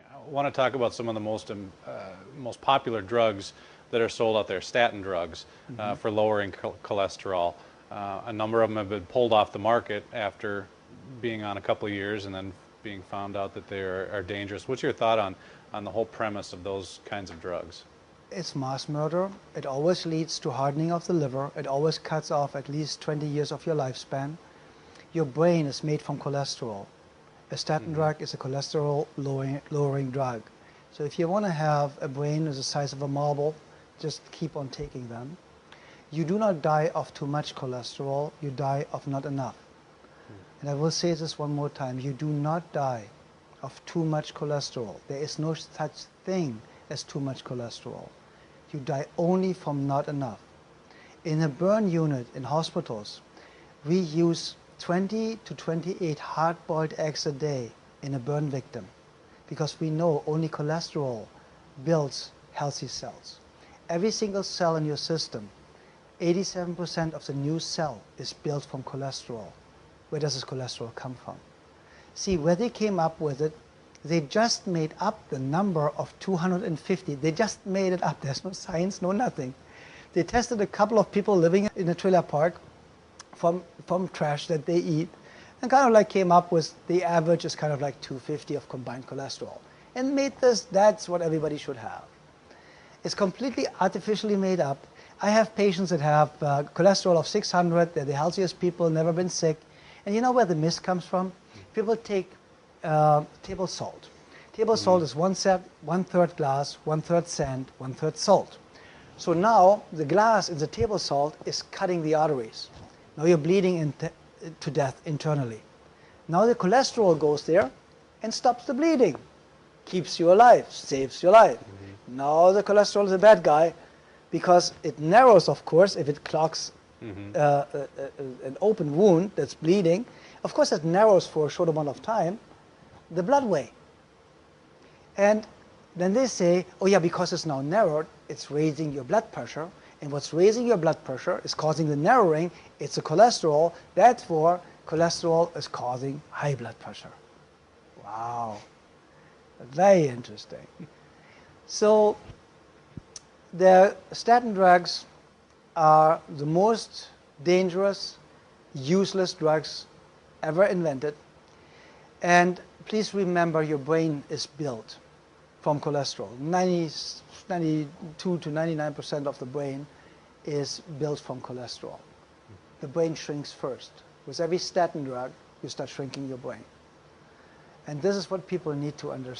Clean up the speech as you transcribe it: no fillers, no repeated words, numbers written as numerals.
I want to talk about some of the most popular drugs that are sold out there, statin drugs, for lowering cholesterol. A number of them have been pulled off the market after being on a couple of years and then being found out that they are dangerous. What's your thought on the whole premise of those kinds of drugs? It's mass murder. It always leads to hardening of the liver. It always cuts off at least 20 years of your lifespan. Your brain is made from cholesterol. A statin drug is a cholesterol lowering drug. So if you want to have a brain the size of a marble, just keep on taking them. You do not die of too much cholesterol, you die of not enough. And I will say this one more time, you do not die of too much cholesterol. There is no such thing as too much cholesterol. You die only from not enough. In a burn unit in hospitals, we use 20 to 28 hard-boiled eggs a day in a burn victim because we know only cholesterol builds healthy cells. Every single cell in your system, 87% of the new cell is built from cholesterol. Where does this cholesterol come from? See, where they came up with it, they just made up the number of 250. They just made it up. There's no science, no nothing. They tested a couple of people living in a trailer park from trash that they eat, and kind of like came up with the average is kind of like 250 of combined cholesterol, and made this, that's what everybody should have. It's completely artificially made up. I have patients that have cholesterol of 600, they're the healthiest people, never been sick, and you know where the mist comes from? People take table salt. Table salt is one-third glass, one-third sand, one-third salt. So now the glass in the table salt is cutting the arteries. Now you're bleeding to death internally. Now the cholesterol goes there and stops the bleeding, keeps you alive, saves your life. Now the cholesterol is a bad guy because it narrows, of course, if it clogs an open wound that's bleeding. Of course, it narrows for a short amount of time the bloodway. And then they say, oh yeah, because it's now narrowed, it's raising your blood pressure. And what's raising your blood pressure is causing the narrowing. It's the cholesterol. Therefore, cholesterol is causing high blood pressure. Wow. Very interesting. So the statin drugs are the most dangerous, useless drugs ever invented. And please remember, your brain is built from cholesterol. 92 to 99% of the brain is built from cholesterol. The brain shrinks first. With every statin drug, you start shrinking your brain. And this is what people need to understand.